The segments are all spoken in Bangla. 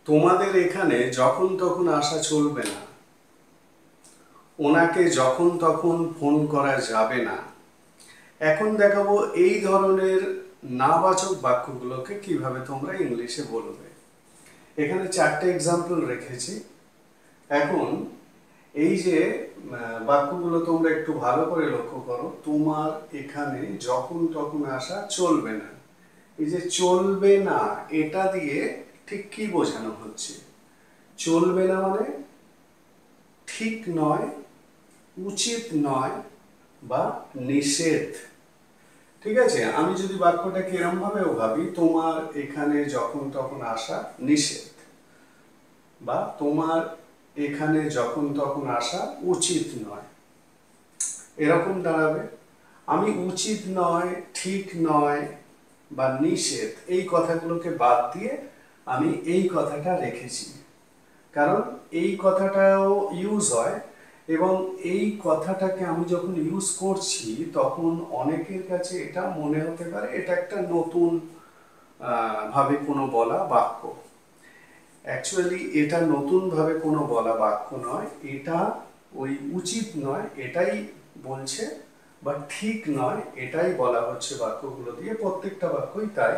তোমাদের এখানে যখন তখন আসা চলবে না, ওনাকে যখন তখন ফোন করা যাবে না। এখন দেখাবো এই ধরনের নাবাচক বাক্যগুলোকে কিভাবে তোমরা ইংলিশে বলবে। এখানে 4টে এক্সাম্পল রেখেছি। এখন এই যে বাক্যগুলো তোমরা একটু ভালো করে লক্ষ্য করো। তোমার এখানে যখন তখন আসা চলবে না। এই যে চলবে না, এটা দিয়ে ঠিক কি বোঝানো হচ্ছে? চলবে না মানে ঠিক নয়, উচিত নয় বা নিষেধ। ঠিক আছে, আমি যদি বাক্যটাকে এরম ভাবেও ভাবি, তোমার এখানে যখন তখন আসা নিষেধ, বা তোমার এখানে যখন তখন আসা উচিত নয়, এরকম দাঁড়াবে। আমি উচিত নয়, ঠিক নয় বা নিষেধ এই কথাগুলোকে বাদ দিয়ে আমি এই কথাটা রেখেছি, কারণ এই কথাটাও ইউজ হয় এবং এই কথাটাকে আমি যখন ইউজ করছি তখন অনেকের কাছে এটা মনে হতে পারে এটা একটা নতুন ভাবে কোনো বলা বাক্য। অ্যাকচুয়ালি এটা নতুন ভাবে কোনো বলা বাক্য নয়, এটা ওই উচিত নয় এটাই বলছে, বা ঠিক নয় এটাই বলা হচ্ছে বাক্যগুলো দিয়ে, প্রত্যেকটা বাক্যই তাই।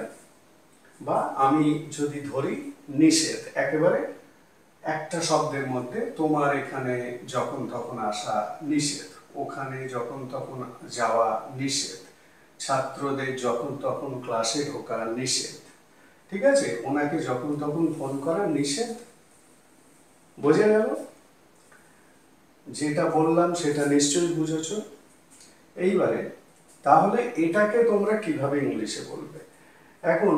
বা আমি যদি ধরি নিষেধ, একেবারে একটা শব্দের মধ্যে তোমার এখানে যখন তখন আসা নিষেধ, ওখানে যখন তখন যাওয়া নিষেধ, ছাত্রদের যখন তখন ক্লাসে ঢোকা নিষেধ। ঠিক আছে, ওনাকে যখন তখন ফোন করা নিষেধ। বোঝা গেল? যেটা বললাম সেটা নিশ্চয়ই বুঝেছ। এইবারে তাহলে এটাকে তোমরা কিভাবে ইংলিশে বলবে? এখন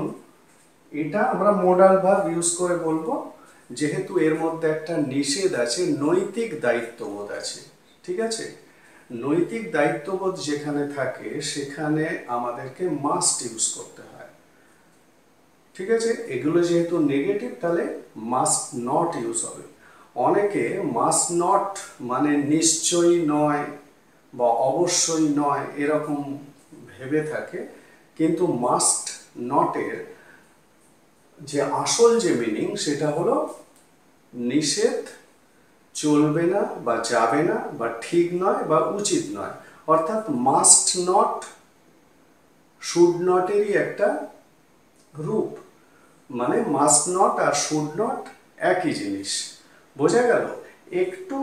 এটা আমরা মোডাল ভার্ব ইউজ করে বলবো, যেহেতু এর মধ্যে একটা নিষেধ আছে, নৈতিক দায়িত্ববোধ আছে। ঠিক আছে, নৈতিক দায়িত্ববোধ যেখানে থাকে সেখানে আমাদেরকে মাস্ট ইউজ করতে হয়। ঠিক আছে, এগুলো যেহেতু নেগেটিভ তাহলে মাস্ট নট ইউজ হবে। অনেকে মাস্ট নট মানে নিশ্চয়ই নয় বা অবশ্যই নয় এরকম ভেবে থাকে, কিন্তু মাস্ট নটের যে আসল যে মিনিং সেটা হলো নিষেধ, চলবে না বা যাবে না বা ঠিক নয় বা উচিত নয়। অর্থাৎ মাস্ট নট, শুড নটেরই একটা রূপ। মানে মাস্ট নট আর শুড নট একই জিনিস। বোঝা গেল? একটু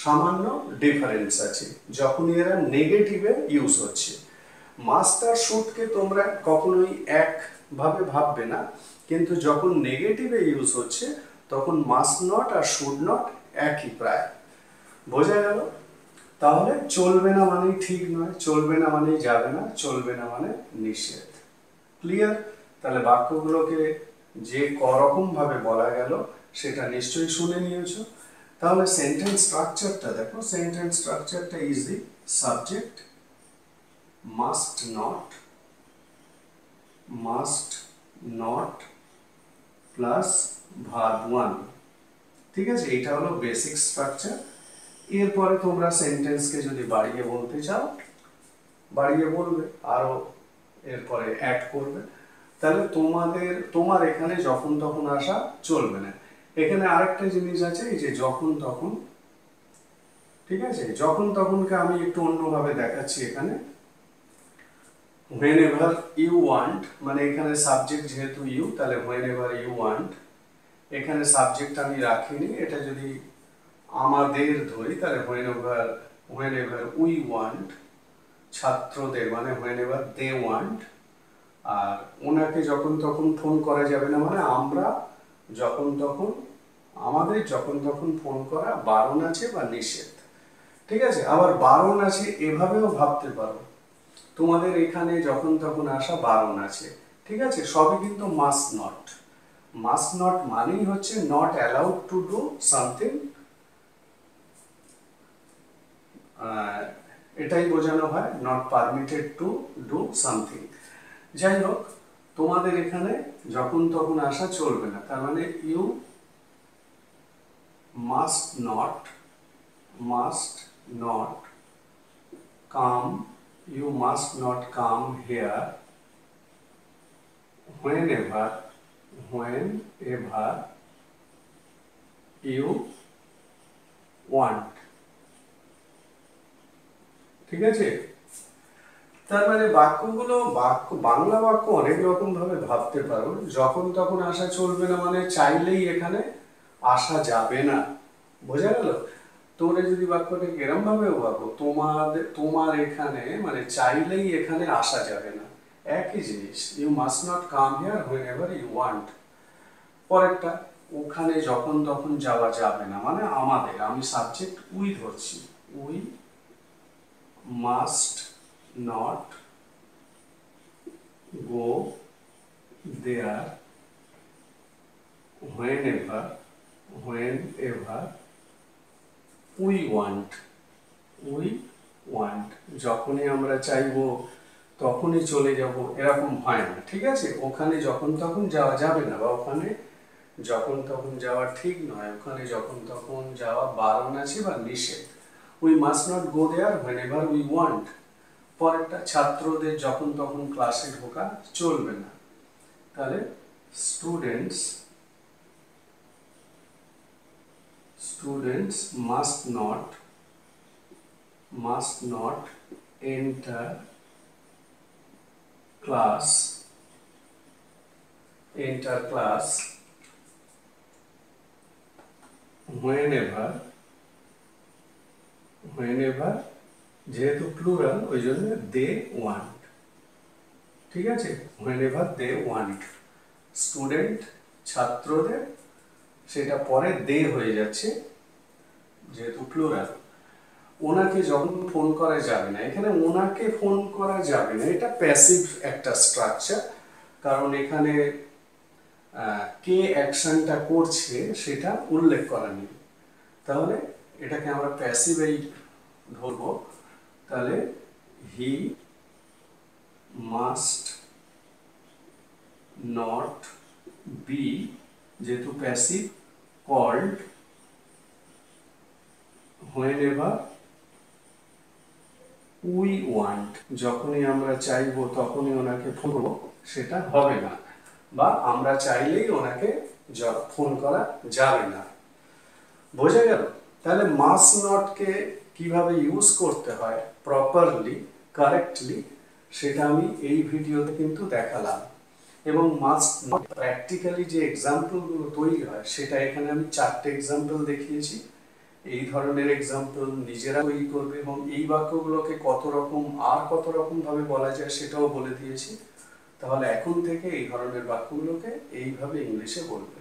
সামান্য ডিফারেন্স আছে যখন এরা নেগেটিভে ইউজ হচ্ছে। মাস্ট আর শুডকে তোমরা কখনোই একভাবে ভাববে না, কিন্তু যখন নেগেটিভে ইউজ হচ্ছে তখন মাস্ট নট আর শুড নট একই প্রায়। বোঝা গেল? তাহলে চলবে না মানেই ঠিক নয়, চলবে না মানেই যাবে না, চলবে না মানে নিষেধ। ক্লিয়ার? তাহলে বাক্যগুলোকে যে করকম ভাবে বলা গেল সেটা নিশ্চয়ই শুনে নিয়েছো। তাহলে সেন্টেন্স স্ট্রাকচারটা দেখো। সেন্টেন্স স্ট্রাকচারটা is the subject, must not plus verb one. ঠিক আছে, এটা হলো বেসিক স্ট্রাকচার। এরপরে তোমরা সেন্টেন্সকে যদি বাড়িয়ে বলতে চাও বাড়িয়ে বলবে, আরো এরপরে অ্যাড করবে। তাহলে তোমার এখানে যখন তখন আসা চলবে না। এখানে আরেকটা জিনিস আছে, এই যে যখন তখন। ঠিক আছে, যখন তখনকে আমি একটু অন্যভাবে দেখাচ্ছি এখানে। whenever you want, মানে এখানে সাবজেক্ট যেহেতু ইউ, তাহলে whenever you want। এখানে সাবজেক্ট আমি রাখিনি, এটা যদি আমাদের ধরি তাহলে whenever we want। ছাত্রদের মানে whenever they want। আর ওনাকে যখন তখন ফোন করা যাবে না মানে আমরা যখন তখন, আমাদের যখন তখন ফোন করা বারণ আছে বা নিষেধ। ঠিক আছে, আবার বারণ আছে এভাবেও ভাবতে পারো, তোমাদের এখানে যখন তখন আসা বারণ আছে। ঠিক আছে, সবই কিন্তু মাস্ট নট। মাস্ট নট মানেই হচ্ছে not allowed to do something, এটাই বোঝানো হয়, not permitted to do something. যাই হোক, তোমাদের এখানে যখন তখন আসা চলবে না, তার মানে you must not come, you must not come here whenever you want. ঠিক আছে? তার মানে বাক্যগুলো বাংলা বাক্য অনেক রকম ভাবে ভাবতে পারো। যখন তখন আসা চলবে না, মানে চাইলেই এখানে আসা যাবে না। বোঝা গেল? তোমরা যদি বাক্যটাকে এরম ভাবেও ভাবো, তোমার এখানে, মানে চাইলেই এখানে আসা যাবে না, একই জিনিস। You must not come here whenever you want. পরেরটা, ওখানে যখন তখন যাওয়া যাবে না, মানে আমাদের, আমি সাবজেক্ট উই ধরছি, we must not go there whenever we want। যখনই আমরা চাইবো তখনই চলে যাব, এরকম হয় না। ঠিক আছে? ওখানে যখন তখন যাওয়া যাবে না, বা ওখানে যখন তখন যাওয়া ঠিক নয়, ওখানে যখন তখন যাওয়া বারণ আছে বা নিষেধ। We must not go there whenever we want। পরেরটা, ছাত্রদের যখন তখন ক্লাসে ঢোকা চলবে না। তাহলে students must not enter class whenever যেহেতু প্লুরাল ওই জন্য দে ওয়ান্ট। ঠিক আছে? whenever they want। স্টুডেন্ট ছাত্রদের, সেটা পরে দে হয়ে যাচ্ছে যেহেতু প্লুরাল। ওনাকে যখন ফোন করা যাবে না, এখানে ওনাকে ফোন করা যাবে না, এটা প্যাসিভ একটা স্ট্রাকচার, কারণ এখানে কে অ্যাকশনটা করছে সেটা উল্লেখ করা নেই। তাহলে এটাকে আমরা প্যাসিভেই ধরবো। তাহলে হি মাস্ট নট বি, যেহেতু passive, called whenever we want। যখনই আমরা চাইবো তখনই ওনাকে ফোন করবো, সেটা হবে না, বা আমরা চাইলেই ওনাকে ফোন করা যাবে না। বোঝা গেল? তাহলে মাস্ট নটকে কিভাবে ইউজ করতে হয় প্রপারলি, কারেক্টলি, সেটা আমি এই ভিডিওতে কিন্তু দেখালাম। এবং মাস্ট নট প্র্যাকটিক্যালি যে এক্সাম্পলগুলো তৈরি হয়, সেটা এখানে আমি 4টে এক্সাম্পল দেখিয়েছি। এই ধরনের এক্সাম্পল নিজেরা তৈরি করবে, এবং এই বাক্যগুলোকে কত রকম ভাবে বলা যায় সেটাও বলে দিয়েছি। তাহলে এখন থেকে এই ধরনের বাক্যগুলোকে এইভাবে ইংলিশে বলবে।